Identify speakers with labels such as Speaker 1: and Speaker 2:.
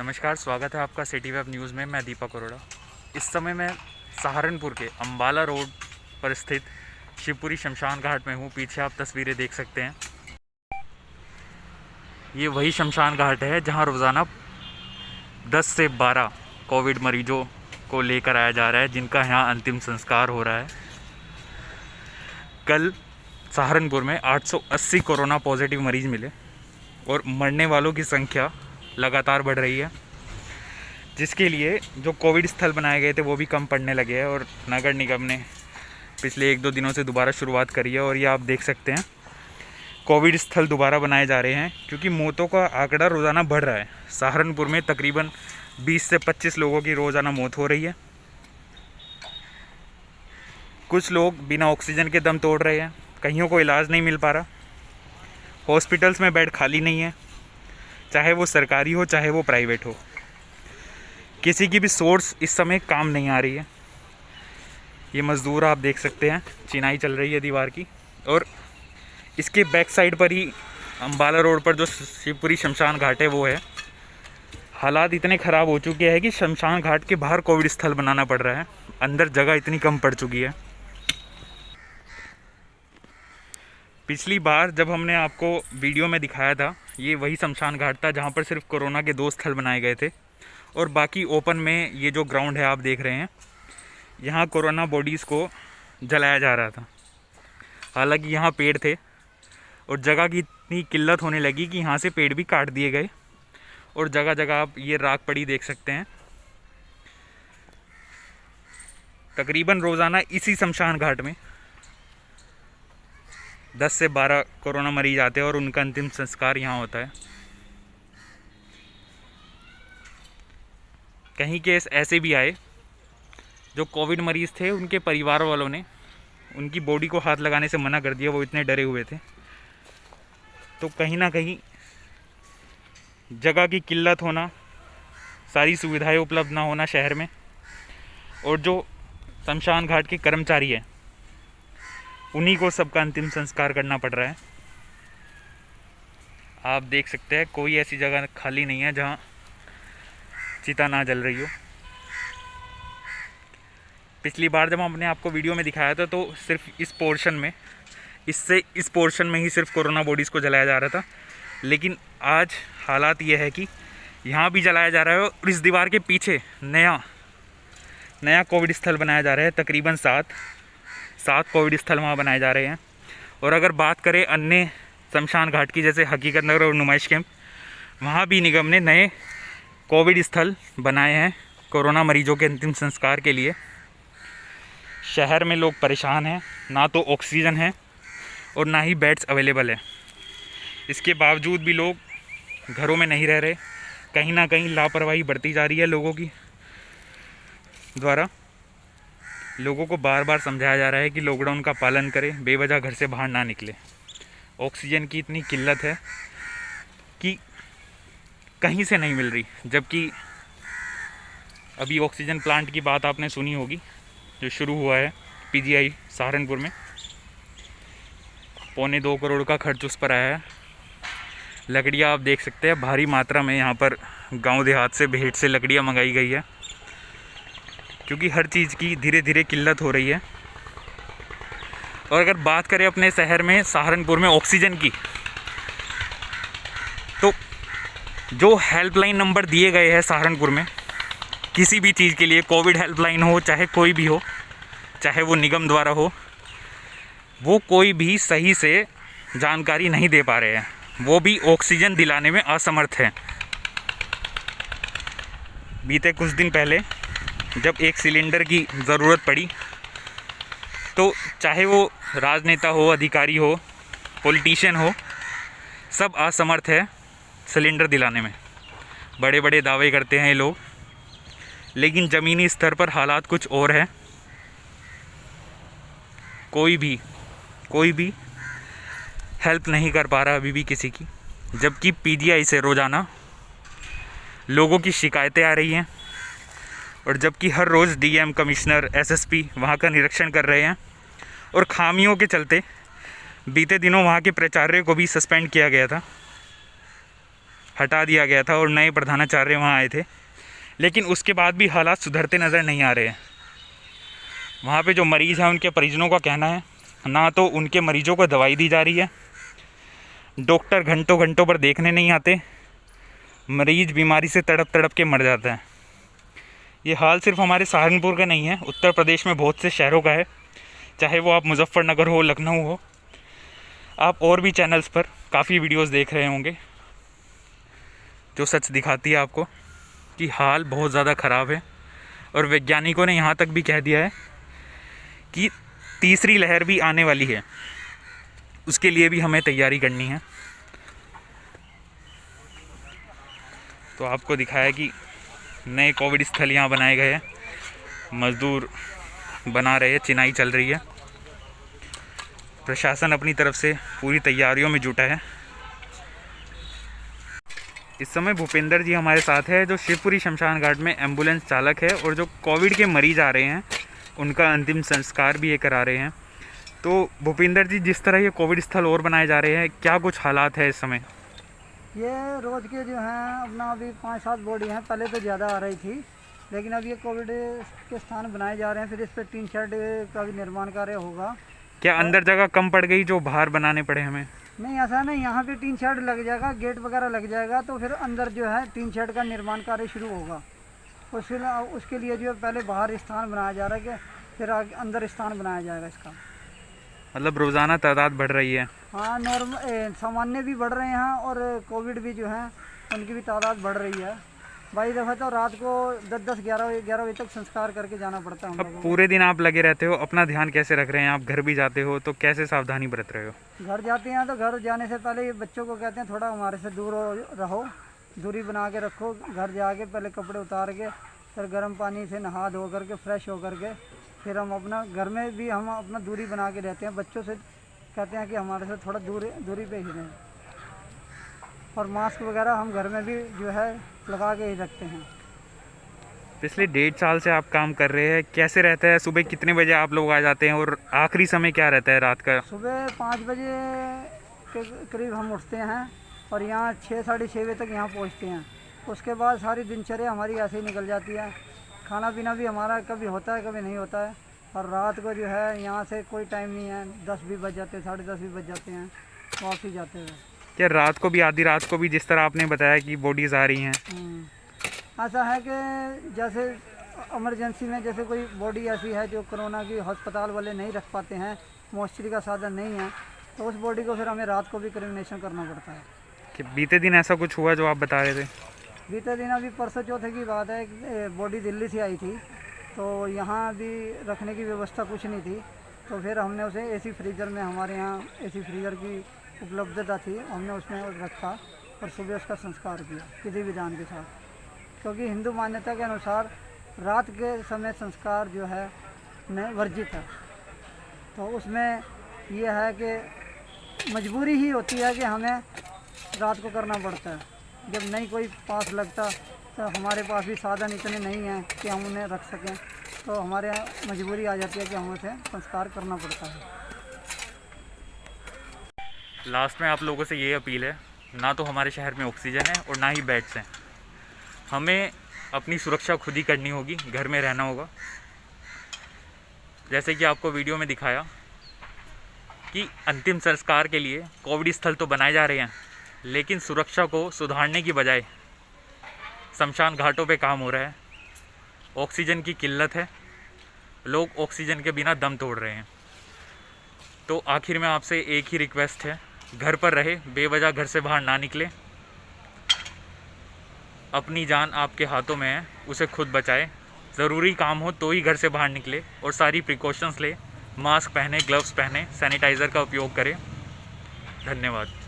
Speaker 1: नमस्कार, स्वागत है आपका सिटी वेब न्यूज़ में। मैं दीपक अरोड़ा। इस समय मैं सहारनपुर के अम्बाला रोड पर स्थित शिवपुरी शमशान घाट में हूँ। पीछे आप तस्वीरें देख सकते हैं। ये वही शमशान घाट है जहाँ रोज़ाना 10 से 12 कोविड मरीजों को लेकर आया जा रहा है, जिनका यहाँ अंतिम संस्कार हो रहा है। कल सहारनपुर में 880 कोरोना पॉजिटिव मरीज़ मिले और मरने वालों की संख्या लगातार बढ़ रही है, जिसके लिए जो कोविड स्थल बनाए गए थे वो भी कम पड़ने लगे हैं। और नगर निगम ने पिछले 1-2 दिनों से दोबारा शुरुआत करी है और ये आप देख सकते हैं, कोविड स्थल दोबारा बनाए जा रहे हैं, क्योंकि मौतों का आंकड़ा रोज़ाना बढ़ रहा है। सहारनपुर में तकरीबन 20 से 25 लोगों की रोज़ाना मौत हो रही है। कुछ लोग बिना ऑक्सीजन के दम तोड़ रहे हैं, कईयों को इलाज नहीं मिल पा रहा। हॉस्पिटल्स में बेड खाली नहीं है, चाहे वो सरकारी हो चाहे वो प्राइवेट हो। किसी की भी सोर्स इस समय काम नहीं आ रही है। ये मज़दूर आप देख सकते हैं, चिनाई चल रही है दीवार की। और इसके बैक साइड पर ही अम्बाला रोड पर जो शिवपुरी शमशान घाट है वो है। हालात इतने ख़राब हो चुके हैं कि शमशान घाट के बाहर कोविड स्थल बनाना पड़ रहा है। अंदर जगह इतनी कम पड़ चुकी है। पिछली बार जब हमने आपको वीडियो में दिखाया था, ये वही शमशान घाट था जहाँ पर सिर्फ कोरोना के 2 स्थल बनाए गए थे और बाकी ओपन में ये जो ग्राउंड है आप देख रहे हैं, यहाँ कोरोना बॉडीज़ को जलाया जा रहा था। हालांकि यहाँ पेड़ थे और जगह की इतनी किल्लत होने लगी कि यहाँ से पेड़ भी काट दिए गए और जगह जगह आप ये राख पड़ी देख सकते हैं। तकरीबन रोज़ाना इसी शमशान घाट में 10 से 12 कोरोना मरीज आते हैं और उनका अंतिम संस्कार यहाँ होता है। कहीं केस ऐसे भी आए जो कोविड मरीज़ थे, उनके परिवार वालों ने उनकी बॉडी को हाथ लगाने से मना कर दिया, वो इतने डरे हुए थे। तो कहीं ना कहीं जगह की किल्लत होना, सारी सुविधाएं उपलब्ध ना होना शहर में, और जो शमशान घाट के कर्मचारी हैं उन्हीं को सबका अंतिम संस्कार करना पड़ रहा है। आप देख सकते हैं, कोई ऐसी जगह खाली नहीं है जहां चिता ना जल रही हो। पिछली बार जब हमने आपको वीडियो में दिखाया था तो सिर्फ इस पोर्शन में ही सिर्फ कोरोना बॉडीज़ को जलाया जा रहा था, लेकिन आज हालात ये है कि यहाँ भी जलाया जा रहा है और इस दीवार के पीछे नया कोविड स्थल बनाया जा रहा है। तकरीबन 7 कोविड स्थल वहाँ बनाए जा रहे हैं। और अगर बात करें अन्य शमशान घाट की, जैसे हकीकत नगर और नुमाइश कैंप, वहाँ भी निगम ने नए कोविड स्थल बनाए हैं कोरोना मरीजों के अंतिम संस्कार के लिए। शहर में लोग परेशान हैं, ना तो ऑक्सीजन है और ना ही बेड्स अवेलेबल है। इसके बावजूद भी लोग घरों में नहीं रह रहे। कहीं ना कहीं लापरवाही बढ़ती जा रही है लोगों की द्वारा। लोगों को बार बार समझाया जा रहा है कि लॉकडाउन का पालन करें, बेवजह घर से बाहर ना निकले। ऑक्सीजन की इतनी किल्लत है कि कहीं से नहीं मिल रही। जबकि अभी ऑक्सीजन प्लांट की बात आपने सुनी होगी, जो शुरू हुआ है पीजीआई सहारनपुर में। 1.25 करोड़ का खर्च उस पर आया है। लकड़ियाँ आप देख सकते हैं, भारी मात्रा में यहाँ पर गांव देहात से भेंट से लकड़ियाँ मंगाई गई है, क्योंकि हर चीज़ की धीरे धीरे किल्लत हो रही है। और अगर बात करें अपने शहर में सहारनपुर में ऑक्सीजन की, तो जो हेल्पलाइन नंबर दिए गए हैं सहारनपुर में किसी भी चीज़ के लिए, कोविड हेल्पलाइन हो चाहे कोई भी हो, चाहे वो निगम द्वारा हो, वो कोई भी सही से जानकारी नहीं दे पा रहे हैं। वो भी ऑक्सीजन दिलाने में असमर्थ हैं। बीते कुछ दिन पहले जब एक सिलेंडर की ज़रूरत पड़ी तो चाहे वो राजनेता हो, अधिकारी हो, पॉलिटिशियन हो, सब असमर्थ है सिलेंडर दिलाने में। बड़े बड़े दावे करते हैं ये लोग, लेकिन ज़मीनी स्तर पर हालात कुछ और है। कोई भी हेल्प नहीं कर पा रहा अभी भी किसी की, जबकि पीजीआई से रोज़ाना लोगों की शिकायतें आ रही हैं और जबकि हर रोज़ डीएम, कमिश्नर, एसएसपी वहाँ का निरीक्षण कर रहे हैं। और खामियों के चलते बीते दिनों वहाँ के प्राचार्य को भी सस्पेंड किया गया था। हटा दिया गया था और नए प्रधानाचार्य वहाँ आए थे, लेकिन उसके बाद भी हालात सुधरते नज़र नहीं आ रहे हैं। वहाँ पे जो मरीज़ हैं उनके परिजनों का कहना है ना तो उनके मरीजों को दवाई दी जा रही है, डॉक्टर घंटों घंटों पर देखने नहीं आते, मरीज बीमारी से तड़प तड़प के मर जाता है। ये हाल सिर्फ हमारे सहारनपुर का नहीं है, उत्तर प्रदेश में बहुत से शहरों का है, चाहे वो आप मुजफ्फरनगर हो, लखनऊ हो। आप और भी चैनल्स पर काफ़ी वीडियोस देख रहे होंगे जो सच दिखाती है आपको कि हाल बहुत ज़्यादा ख़राब है। और वैज्ञानिकों ने यहाँ तक भी कह दिया है कि तीसरी लहर भी आने वाली है, उसके लिए भी हमें तैयारी करनी है। तो आपको दिखाया कि नए कोविड स्थल यहाँ बनाए गए हैं, मज़दूर बना रहे हैं, चिनाई चल रही है, प्रशासन अपनी तरफ से पूरी तैयारियों में जुटा है। इस समय भूपेंद्र जी हमारे साथ है, जो शिवपुरी शमशान घाट में एम्बुलेंस चालक है और जो कोविड के मरीज़ आ रहे हैं उनका अंतिम संस्कार भी ये करा रहे हैं। तो भूपेंद्र जी, जिस तरह ये कोविड स्थल और बनाए जा रहे हैं, क्या कुछ हालात है इस समय?
Speaker 2: ये रोज़ के जो हैं अपना अभी 5-7 बॉडी हैं, पहले तो ज़्यादा आ रही थी, लेकिन अब ये कोविड के स्थान बनाए जा रहे हैं। फिर इस पर टीन शेड का भी निर्माण कार्य होगा।
Speaker 1: क्या अंदर जगह कम पड़ गई जो बाहर बनाने पड़े हमें?
Speaker 2: नहीं, ऐसा नहीं, यहाँ पे टीन शेड लग जाएगा, गेट वगैरह लग जाएगा, तो फिर अंदर जो है टीन शेड का निर्माण कार्य शुरू होगा। उसके लिए जो है पहले बाहर स्थान बनाया जा रहा है, कि फिर अंदर स्थान बनाया जाएगा इसका।
Speaker 1: मतलब रोज़ाना तादाद बढ़ रही है?
Speaker 2: हाँ, नॉर्मल सामान्य भी बढ़ रहे हैं और कोविड भी जो है उनकी भी तादाद बढ़ रही है। भाई दफ़ा तो रात को 10-10, 11 बजे तक संस्कार करके जाना पड़ता है हम लोगों को।
Speaker 1: पूरे दिन आप लगे रहते हो, अपना ध्यान कैसे रख रहे हैं? आप घर भी जाते हो तो कैसे सावधानी बरत रहे हो?
Speaker 2: घर जाते हैं तो घर जाने से पहले ये बच्चों को कहते हैं थोड़ा हमारे से दूर रहो, दूरी बना के रखो। घर जाके पहले कपड़े उतार के फिर गर्म पानी से नहा धो करके फ्रेश हो करके फिर हम अपना घर में भी हम अपना दूरी बना के रहते हैं। बच्चों से कहते हैं कि हमारे से थोड़ा दूरी पे ही रहें, और मास्क वगैरह हम घर में भी जो है लगा के ही रखते हैं।
Speaker 1: पिछले 1.5 साल से आप काम कर रहे हैं, कैसे रहता है? सुबह कितने बजे आप लोग आ जाते हैं और आखिरी समय क्या रहता है रात का?
Speaker 2: सुबह 5 बजे के करीब हम उठते हैं और यहाँ 6-6:30 बजे तक यहाँ पहुँचते हैं। उसके बाद सारी दिनचर्या हमारी ऐसे ही निकल जाती है। खाना पीना भी हमारा कभी होता है, कभी नहीं होता है। और रात को जो है यहाँ से कोई टाइम नहीं है, 10 भी बज जाते हैं, 10:30 भी बज जाते हैं वापसी जाते हुए।
Speaker 1: क्या रात को भी, आधी रात को भी, जिस तरह आपने बताया कि बॉडीज़ आ रही हैं?
Speaker 2: ऐसा है कि जैसे इमरजेंसी में जैसे कोई बॉडी ऐसी है जो कोरोना की, अस्पताल वाले नहीं रख पाते हैं, मोर्चरी का साधन नहीं है, तो उस बॉडी को फिर हमें रात को भी क्रिमिनेशन करना पड़ता है।
Speaker 1: कि बीते दिन ऐसा कुछ हुआ जो आप बता रहे थे?
Speaker 2: बीते दिन अभी परसों चौथे की बात है, बॉडी दिल्ली से आई थी, तो यहाँ भी रखने की व्यवस्था कुछ नहीं थी, तो फिर हमने उसे एसी फ्रीज़र में, हमारे यहाँ एसी फ्रीज़र की उपलब्धता थी, हमने उसमें रखा और सुबह उसका संस्कार किया विधि विधान के साथ। क्योंकि हिंदू मान्यता के अनुसार रात के समय संस्कार जो है वर्जित है, तो उसमें यह है कि मजबूरी ही होती है कि हमें रात को करना पड़ता है। जब नहीं कोई पास लगता तो हमारे पास भी साधन इतने नहीं हैं कि हम उन्हें रख सकें, तो हमारे यहाँ मजबूरी आ जाती है कि हमें उसे संस्कार करना पड़ता है।
Speaker 1: लास्ट में आप लोगों से ये अपील है, ना तो हमारे शहर में ऑक्सीजन है और ना ही बेड्स हैं। हमें अपनी सुरक्षा खुद ही करनी होगी, घर में रहना होगा। जैसे कि आपको वीडियो में दिखाया कि अंतिम संस्कार के लिए कोविड स्थल तो बनाए जा रहे हैं, लेकिन सुरक्षा को सुधारने की बजाय शमशान घाटों पे काम हो रहा है। ऑक्सीजन की किल्लत है, लोग ऑक्सीजन के बिना दम तोड़ रहे हैं। तो आखिर में आपसे एक ही रिक्वेस्ट है, घर पर रहे, बेवजह घर से बाहर ना निकले। अपनी जान आपके हाथों में है, उसे खुद बचाए। ज़रूरी काम हो तो ही घर से बाहर निकले और सारी प्रिकॉशंस ले। मास्क पहने, ग्लव्स पहने, सैनिटाइज़र का उपयोग करें। धन्यवाद।